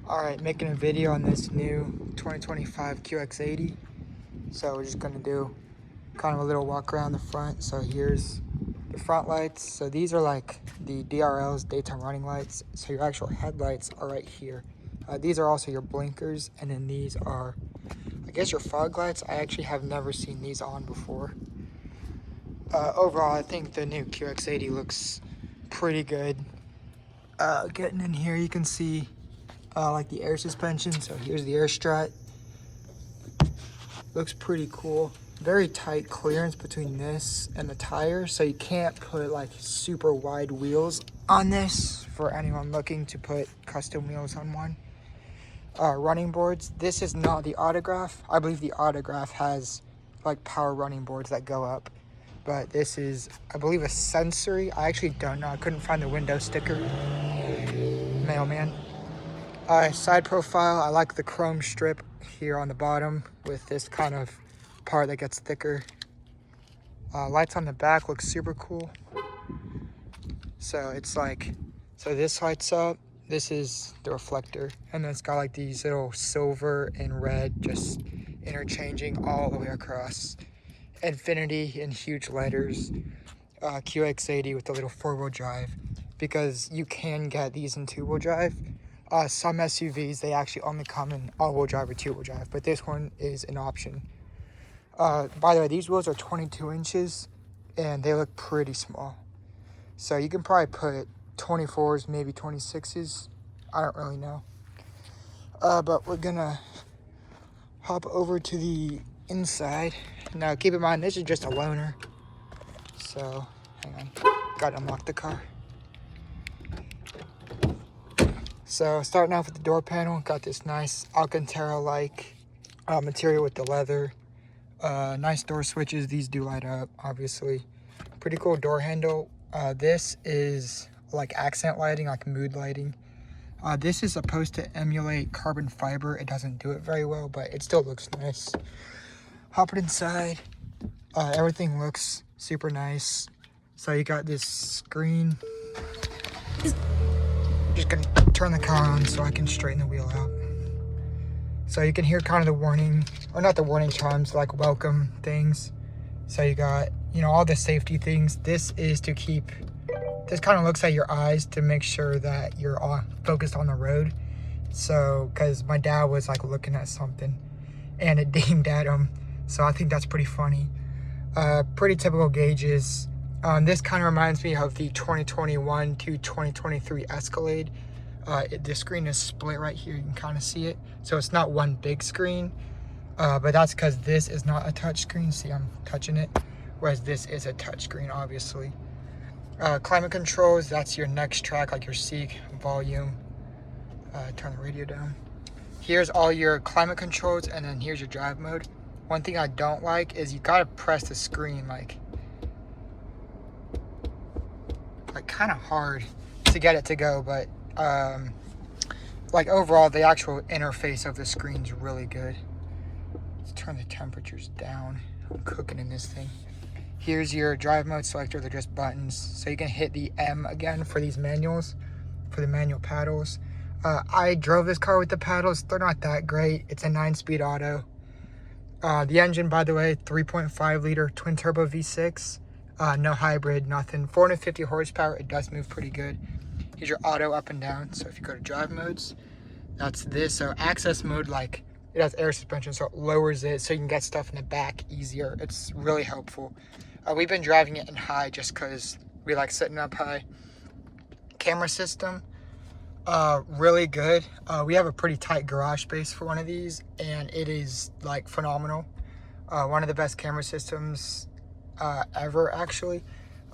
Alright, making a video on this new 2025 QX80. So we're just gonna do kind of a little walk around the front. So here's the front lights. So these are like the DRL's daytime running lights. So your actual headlights are right here. These are also your blinkers, and then these are, I guess, your fog lights. I actually have never seen these on before. Overall, I think the new QX80 looks pretty good. Getting in here, you can see like the air suspension. So here's the air strut. Looks pretty cool. Very tight clearance between this and the tire, so you can't put like super wide wheels on this for anyone looking to put custom wheels on one. Running boards. This is not the Autograph. I believe the Autograph has like power running boards that go up, but this is, I believe, a sensory. I actually don't know. I couldn't find the window sticker. Mailman. Side profile. I like the chrome strip here on the bottom with this kind of part that gets thicker. Lights on the back look super cool. So it's like, so this lights up. This is the reflector, and then it's got like these little silver and red just interchanging all the way across. Infinity in huge letters. QX80 with the little four-wheel drive, because you can get these in two-wheel drive. Some SUVs, they actually only come in all-wheel drive or two-wheel drive, but this one is an option. By the way, these wheels are 22 inches, and they look pretty small. So you can probably put 24s, maybe 26s. I don't really know. But we're gonna hop over to the inside. Now, keep in mind, this is just a loaner. So, hang on. Gotta unlock the car. So, starting off with the door panel, got this nice Alcantara-like material with the leather. Nice door switches. These do light up, obviously. Pretty cool door handle. This is like accent lighting, like mood lighting. This is supposed to emulate carbon fiber. It doesn't do it very well, but it still looks nice. Hopping inside, everything looks super nice. So you got this screen. Just gonna turn the car on so I can straighten the wheel out. So you can hear kind of the warning, or not the warning chimes, like welcome things. So you got, you know, all the safety things. This is to keep, this kind of looks at your eyes to make sure that you're focused on the road. So, because my dad was like looking at something and it dinged at him. So I think that's pretty funny. Pretty typical gauges. This kind of reminds me of the 2021 to 2023 Escalade. The screen is split right here. You can kind of see it. So it's not one big screen. But that's because this is not a touch screen. See, I'm touching it. Whereas this is a touch screen, obviously. Climate controls, that's your next track, like your seek, volume. Turn the radio down. Here's all your climate controls, and then here's your drive mode. One thing I don't like is you gotta press the screen like kind of hard to get it to go, but like overall the actual interface of the screen is really good. Let's turn the temperatures down. I'm cooking in this thing. Here's your drive mode selector. They're just buttons, so you can hit the M again for these manuals, for the manual paddles. I drove this car with the paddles. They're not that great. It's a 9-speed auto. The engine, by the way, 3.5 liter twin turbo V6. No hybrid, nothing. 450 horsepower. It does move pretty good. Here's your auto up and down. So if you go to drive modes, that's this. So access mode, like, it has air suspension, so it lowers it so you can get stuff in the back easier. It's really helpful. We've been driving it in high just because we like sitting up high. Camera system, really good. We have a pretty tight garage space for one of these, and it is like phenomenal. One of the best camera systems ever, actually.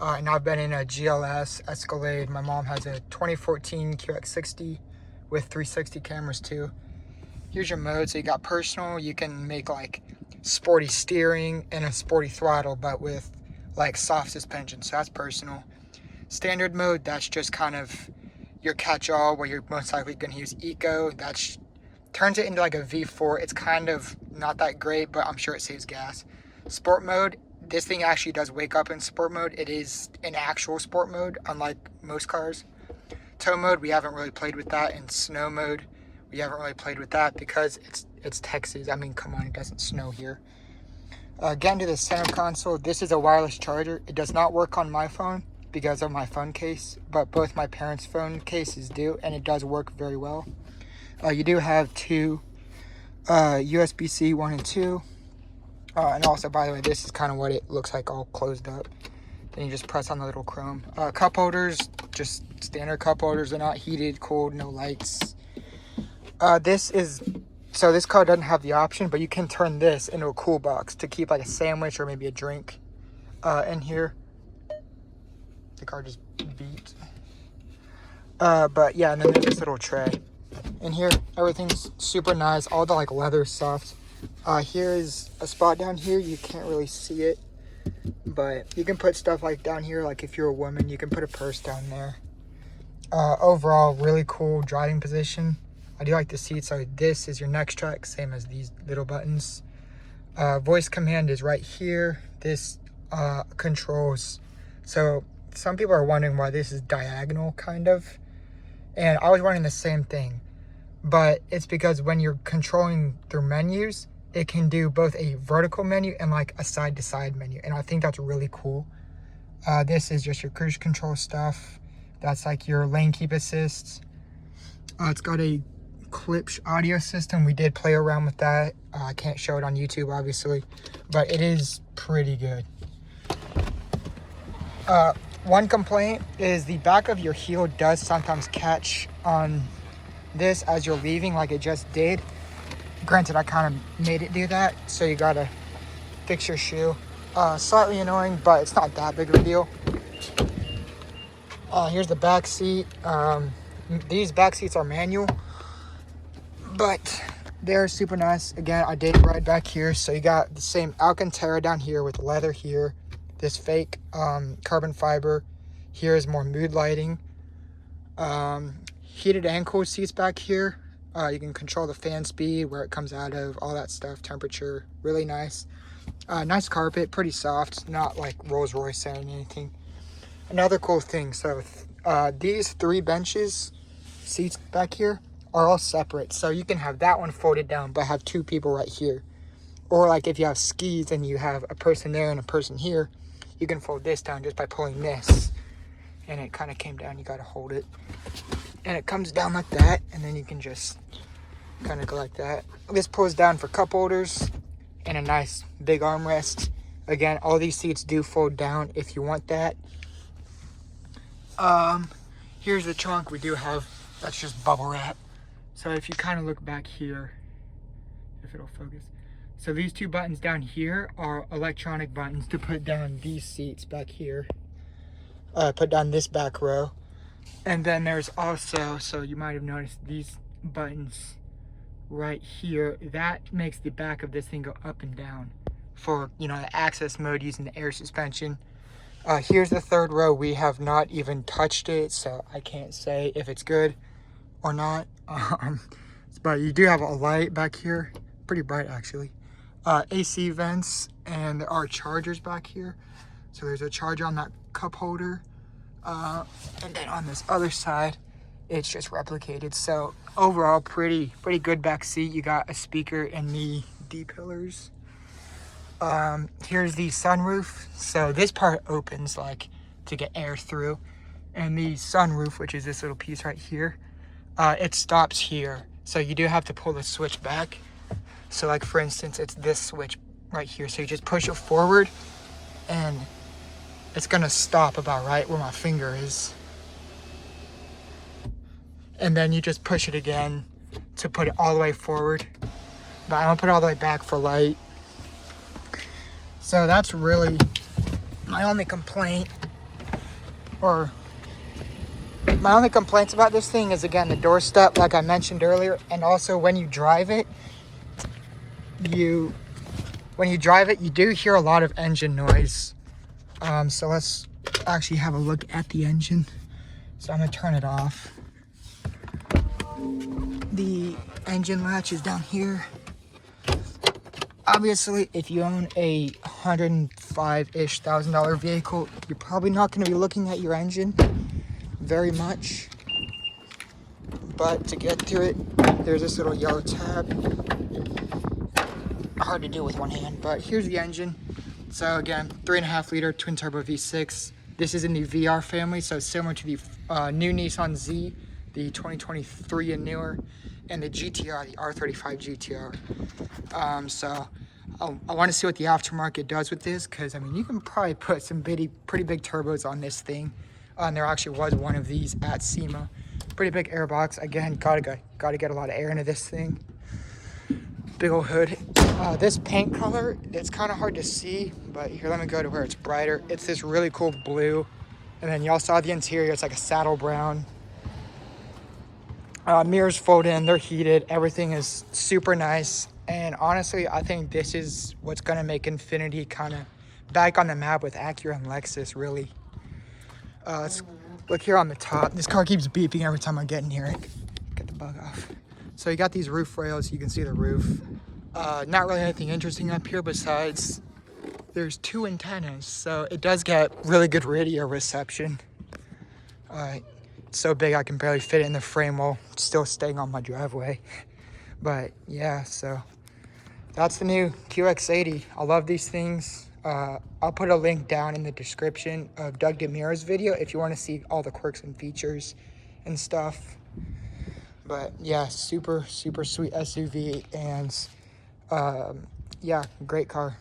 And I've been in a GLS, Escalade. My mom has a 2014 QX60 with 360 cameras too. Here's your mode. So you got personal. You can make like sporty steering and a sporty throttle, but with like soft suspension. So that's personal. Standard mode, that's just kind of your catch-all, where you're most likely going to use eco. That turns it into like a V4. It's kind of not that great, but I'm sure it saves gas. Sport mode, this thing actually does wake up in sport mode. It is an actual sport mode, unlike most cars. Tow mode, we haven't really played with that. In snow mode, we haven't really played with that because it's Texas. I mean, come on, it doesn't snow here. Getting to the center console, this is a wireless charger. It does not work on my phone because of my phone case, but both my parents' phone cases do, and it does work very well. You do have two USB-C 1 and 2. And also, by the way, this is kind of what it looks like all closed up. Then you just press on the little chrome. Cup holders, just standard cup holders. They're not heated, cold, no lights. So this car doesn't have the option, but you can turn this into a cool box to keep like a sandwich or maybe a drink in here. The car just beat. But yeah, and then there's this little tray. In here, everything's super nice. All the like leather soft. Here is a spot down here. You can't really see it, but you can put stuff like down here. Like if you're a woman, you can put a purse down there. Overall, really cool driving position. I do like the seats. So this is your next track, same as these little buttons. Voice command is right here. This controls. So some people are wondering why this is diagonal, kind of. And I was wondering the same thing. But it's because when you're controlling through menus, it can do both a vertical menu and like a side-to-side menu. And I think that's really cool. This is just your cruise control stuff. That's like your lane keep assists. It's got a Klipsch audio system. We did play around with that. I can't show it on YouTube, obviously, but it is pretty good. One complaint is the back of your heel does sometimes catch on this as you're leaving, like it just did. Granted, I kind of made it do that, so you gotta fix your shoe. Slightly annoying, but it's not that big of a deal. Here's the back seat. These back seats are manual, but they're super nice. Again, I did ride back here, so you got the same Alcantara down here with leather here. This fake carbon fiber. Here is more mood lighting. Heated and cooled seats back here. You can control the fan speed, where it comes out of, all that stuff, temperature. Really nice. Nice carpet, pretty soft, not like Rolls Royce or anything. Another cool thing, so these 3 benches, seats back here, are all separate. So you can have that one folded down, but have 2 people right here. Or like if you have skis and you have a person there and a person here, you can fold this down just by pulling this. And it kind of came down, you gotta hold it. And it comes down like that, and then you can just kind of go like that. This pulls down for cup holders and a nice big armrest. Again, all these seats do fold down if you want that. Here's the trunk. We do have, that's just bubble wrap. So if you kind of look back here, if it'll focus. So these 2 buttons down here are electronic buttons to put down these seats back here. Put down this back row. And then there's also, so you might have noticed these buttons right here. That makes the back of this thing go up and down for, you know, the access mode using the air suspension. Here's the 3rd row. We have not even touched it, so I can't say if it's good or not. But you do have a light back here. Pretty bright, actually. AC vents, and there are chargers back here. So there's a charger on that cup holder. And then on this other side, it's just replicated. So overall, pretty good back seat. You got a speaker in the D-pillars. Here's the sunroof. So this part opens like to get air through. And the sunroof, which is this little piece right here, it stops here. So you do have to pull the switch back. So like for instance, it's this switch right here. So you just push it forward and it's gonna stop about right where my finger is. And then you just push it again to put it all the way forward. But I don't put it all the way back for light. So that's really my only complaint. Or my only complaints about this thing is, again, the door step, like I mentioned earlier. And also when you drive it, you do hear a lot of engine noise. So let's actually have a look at the engine. So I'm gonna turn it off. The engine latch is down here. Obviously, if you own a $105,000-ish vehicle, you're probably not gonna be looking at your engine very much. But to get to it, There's this little yellow tab. Hard to do with one hand, but here's the engine. So again, 3.5 liter twin turbo V6. This is in the VR family, so similar to the new Nissan Z, the 2023 and newer, and the GTR, the R35 GTR. So I want to see what the aftermarket does with this, because I mean, you can probably put some pretty big turbos on this thing. And there actually was one of these at SEMA. Pretty big airbox. Again, gotta get a lot of air into this thing. Big old hood. This paint color, it's kind of hard to see, but here, let me go to where it's brighter. It's this really cool blue, and then y'all saw the interior. It's like a saddle brown. Mirrors fold in, they're heated. Everything is super nice, and honestly, I think this is what's gonna make Infiniti kind of back on the map with Acura and Lexus, really. Let's look here on the top. This car keeps beeping every time I get in here. Get the bug off. So you got these roof rails, you can see the roof. Not really anything interesting up here besides there's 2 antennas, so it does get really good radio reception. It's so big I can barely fit it in the frame while still staying on my driveway. But yeah, so that's the new QX80. I love these things. I'll put a link down in the description of Doug DeMira's video if you want to see all the quirks and features and stuff. But yeah, super sweet SUV, and yeah, great car.